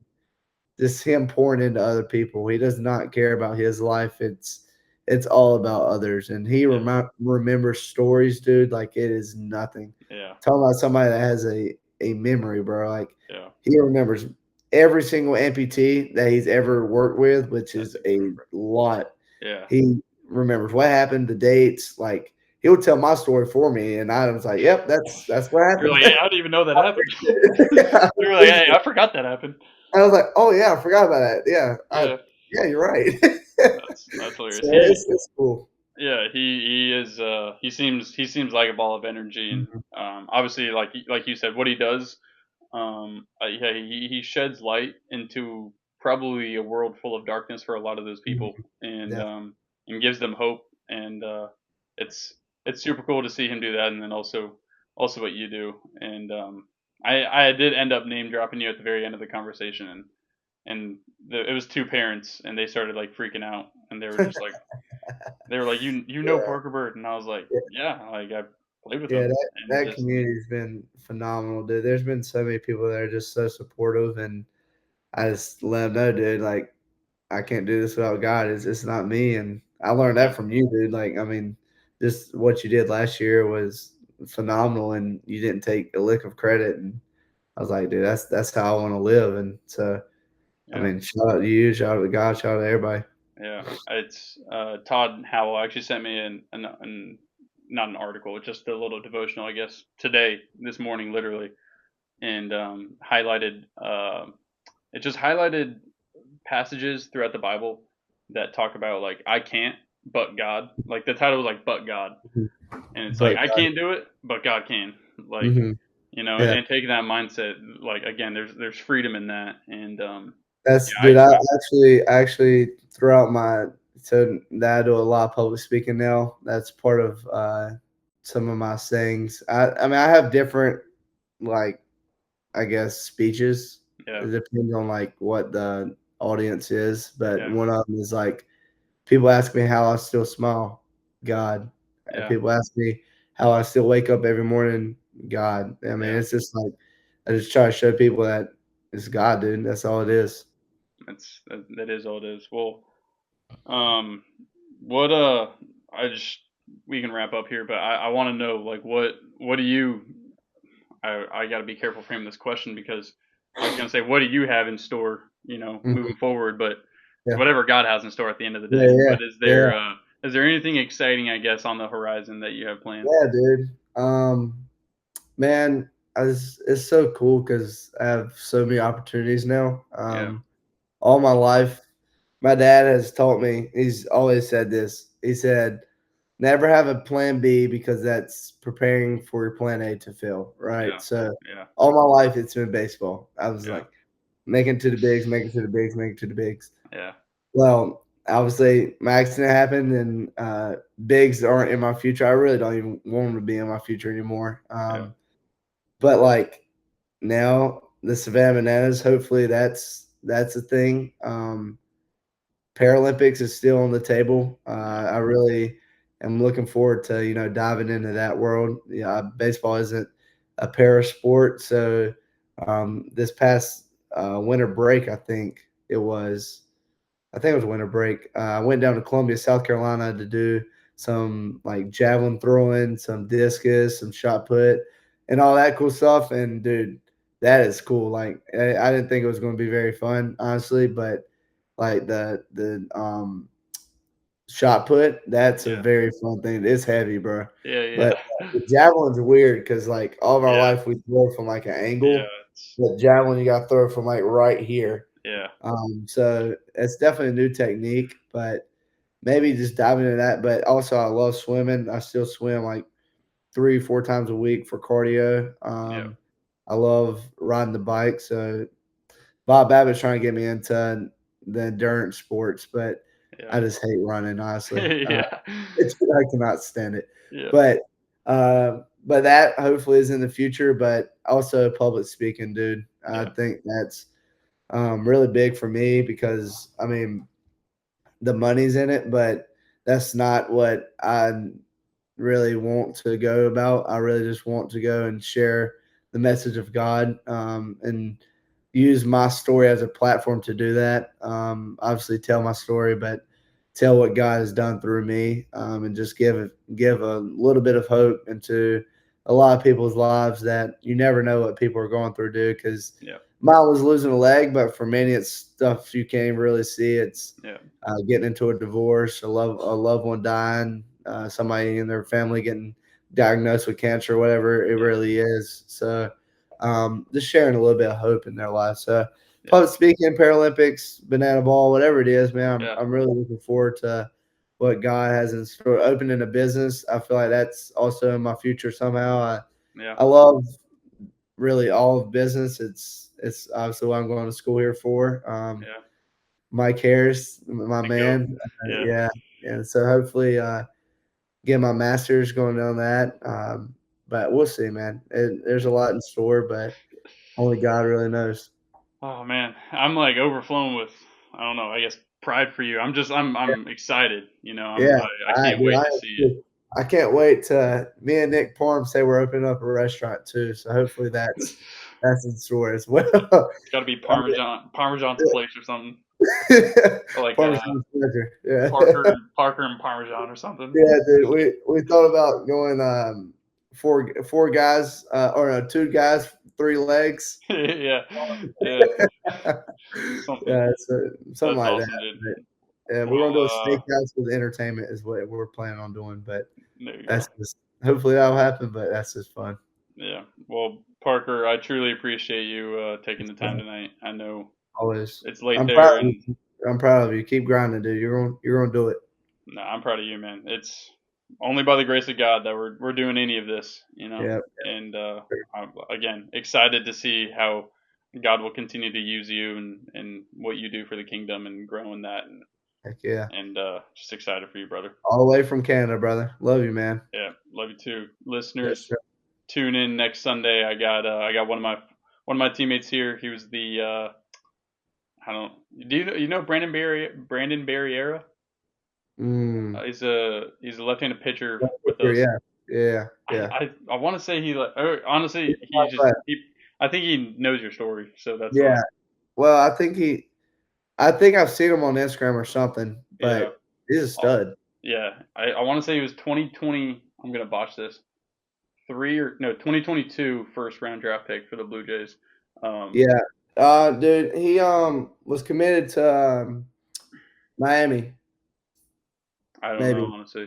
just him pouring into other people. He does not care about his life. It's all about others, and he yeah, remembers stories, dude. Like it is nothing. yeah, Talking about somebody that has a memory, bro. Like yeah. he remembers every single amputee that he's ever worked with, which That's is a incredible. lot. Yeah, He remembers what happened, the dates, like he would tell my story for me, and I was like, "Yep, that's what You're happened." like, hey, I didn't even know that I happened. appreciate it. I You're like, hey, appreciate it. I forgot that happened. I was like, "Oh yeah, I forgot about that. Yeah, Yeah, you're right." that's hilarious. So He it's cool. Yeah, he is. He seems like a ball of energy, and Mhm. obviously, like you said, what he does, yeah, he sheds light into probably a world full of darkness for a lot of those Mhm. people, Definitely. and gives them hope, and it's it's super cool to see him do that, and then also what you do, and I did end up name dropping you at the very end of the conversation, and it was two parents, and they started like freaking out, and they were like, you know Yeah. Parker Byrd, and I was like, yeah, like I played with Yeah, him, that and that just community's been phenomenal, dude. There's been so many people that are just so supportive, and I just let them know, dude, like, I can't do this without God. It's not me, and I learned yeah, that from you, dude. Like, I mean, just what you did last year was phenomenal, and you didn't take a lick of credit, and I was like, dude, that's how I wanna live, and so, I yeah, mean, shout out to you, shout out to God, shout out to everybody. yeah. It's Todd Howell actually sent me an not an article, just a little devotional, I guess, today, this morning, literally, and highlighted it just highlighted passages throughout the Bible that talk about like I can't, but God. Like the title was like but God, Mhm. and it's like But I God, can't do it, but God can. Like mhm, yeah. and taking that mindset, like again, there's freedom in that, and That's yeah, dude, I actually throughout my so now I do a lot of public speaking now. That's part of some of my sayings. I mean I have different like I guess speeches. yeah, It depends on like what the audience is, but yeah, one of them is like people ask me how I still smile, God. And yeah, people ask me how I still wake up every morning, God. I mean, yeah. it's just like I just try to show people that it's God, dude. That's all it is. That is all it is. Well, um, what I just we can wrap up here, but I want to know like what do you I got to be careful framing this question because I was going to say, what do you have in store, Mhm. moving forward? But it's Yeah. whatever God has in store at the end of the Yeah, day. yeah, But yeah, is there anything exciting, I guess, on the horizon that you have planned? yeah, dude. Man, it's so cool because I have so many opportunities now. Yeah, All my life, my dad has taught me. He's always said this. He said, "Never have a plan B because that's preparing for your plan A to fail." Right. yeah, So yeah, all my life, it's been baseball. I was yeah, like, making it to the bigs, making it to the bigs, making it to the bigs. yeah, Well, obviously, my accident happened, and bigs aren't in my future. I really don't even want them to be in my future anymore. yeah, But like now, the Savannah Bananas, hopefully that's a thing. Paralympics is still on the table. yeah, I really am looking forward to diving into that world. Yeah, baseball isn't a para sport, so this past winter break, I think it was winter break. I went down to Columbia, South Carolina to do some like javelin throwing, some discus, some shot put, and all that cool stuff. And dude, that is cool. Like I didn't think it was going to be very fun, honestly, but like the shot put, that's a yeah, very fun thing. It's heavy, bro. yeah, But yeah, the javelin's weird because like all of our yeah, life we throw from like an yeah. angle, It's but javelin you got to throw from like right here. yeah, So it's definitely a new technique, but maybe just diving into that. But also, I love swimming. I still swim like 3, 4 times a week for cardio. yeah, I love riding the bike. So Bob Babbitt's trying to get me into the endurance sports, but yeah, I just hate running. Honestly, yeah, it's I cannot stand it. yeah, But that hopefully is in the future. But also public speaking, dude. I yeah, think that's really big for me because I mean the money's in it, but that's not what I really want to go about. I really just want to go and share the message of God and use my story as a platform to do that. Obviously, tell my story, but tell what God has done through me and just give a little bit of hope into a lot of people's lives that you never know what people are going through, dude. Because yeah, mine was losing a leg, but for many, it's stuff you can't even really see. It's yeah, getting into a divorce, a loved one dying, somebody in their family getting diagnosed with cancer or whatever it Yeah. really is. So just sharing a little bit of hope in their life. So Yeah. public speaking, Paralympics, banana ball, whatever it is, man, Yeah. I'm really looking forward to what God has in store. Opening a business, I feel like that's also in my future somehow. Yeah. I love really all of business. It's obviously what I'm going to school here for. Yeah. Mike Harris, my And go. man. Yeah. Yeah, and so hopefully get my master's going on that. But we'll see, man. There's a lot in store, but only God really knows. Oh man, I'm like overflowing with, I don't know, I guess pride for you. I'm excited. Yeah, I I can't dude, wait to see it. I can't wait to me and Nick Parham say we're opening up a restaurant too. So hopefully that's in store as well. It's got to be Parmesan's place or something, or like Parmesan pleasure. Yeah. Parker and Parmesan or something. Yeah, dude. We thought about going four guys or no, two guys, three legs. Yeah, yeah, something. Yeah, so something That's like that. awesome, dude. Yeah, we're gonna Well, do a steakhouse with entertainment is what we're planning on doing. But there you that's go. just hopefully that'll happen. But that's just fun. Yeah. Well, Parker, I truly appreciate you taking It's the time fun. tonight. I know Always. it's late I'm proud there, of and you. I'm proud of you. Keep grinding, dude. You're gonna do it. no, I'm proud of you, man. It's only by the grace of God that we're doing any of this, Yeah. And I'm again excited to see how God will continue to use you and what you do for the kingdom and growing that, Heck yeah. and just excited for you, brother. All the way from Canada, brother. Love you, man. Yeah, love you too, Yes, listeners. sir. Tune in next Sunday. I got one of my teammates here. He was the I don't you know Brandon Barriera? Mm. He's a left-handed pitcher with us. Yeah. Yeah. Yeah. I want to say he like honestly But I think he knows your story, so that's why. yeah. Well, I think I've seen him on Instagram or something, Yeah. but he's a Oh, stud. yeah. I want to say he was 2020. I'm gonna botch this. 2022 first round draft pick for the Blue Jays. Um, Yeah. Dude, he was committed to Miami, I don't know maybe. honestly.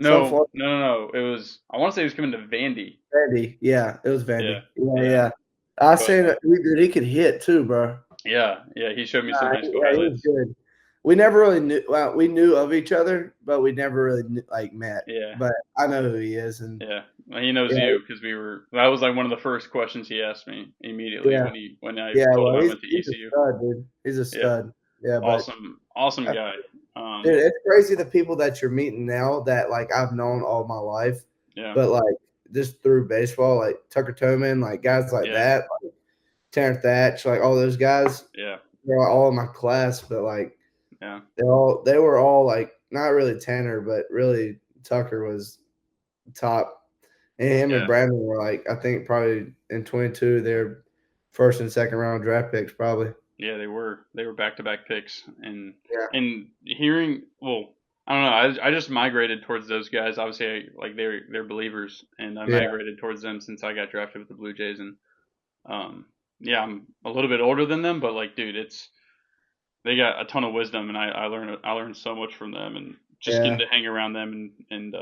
Some No, Florida no, no, no. It was. I want to say he was coming to Vandy. Vandy. Yeah, it was Yeah, Vandy. Yeah, yeah. yeah. I But seen that dude, he could hit too, bro. yeah, yeah. He showed me some high school Yeah, he was highlights. good. We never really knew. Well, we knew of each other, but we never really like met. Yeah, But I know who he is, and yeah. Well, he knows yeah, you because we were. That was like one of the first questions he asked me immediately yeah, when I yeah. told him Well, I went to he's a ECU. stud, dude. He's a Yeah, stud. Yeah, but awesome I, guy. dude, it's crazy the people that you're meeting now that like I've known all my life, Yeah, but like just through baseball, like Tucker Toman, like guys like yeah, that, like Tanner Thatch, like all those guys, yeah, they're all in my class, but like yeah, they were all like not really Tanner, but really Tucker was top. And him and yeah, Brandon were like I think probably in 22 they're first and second round draft picks probably. yeah. They were back to back picks, Yeah, and hearing well. I don't know. I just migrated towards those guys. Obviously, like they're believers, and I yeah, migrated towards them since I got drafted with the Blue Jays. And yeah, I'm a little bit older than them, but like, dude, they got a ton of wisdom, and I learned so much from them, and just getting yeah. to hang around them and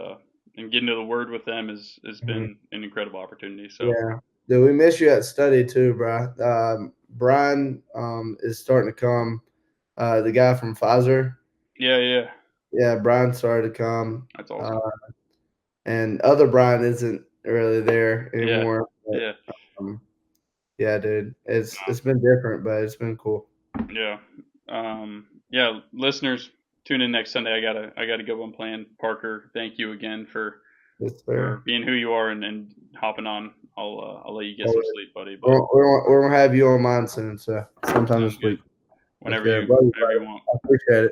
getting to the word with them has Mhm. been an incredible opportunity. So Yeah. Dude, we miss you at study too, bro. Brian is starting to come. The guy from Pfizer. yeah, yeah, Yeah, Brian started to come. that's Uh, awesome. and other Brian isn't really there Yeah, anymore. But yeah, yeah, dude. It's been different, but it's been cool. yeah, yeah. Listeners, tune in next Sunday. I got a good one planned. Parker, thank you again It's for fair. being who you are and hopping on. I'll let you get some sleep, buddy. But We're gonna have you on mine soon, so sometime sounds this good. week. Yes, Whenever sir. you Love you, whenever you brother. want. I appreciate it.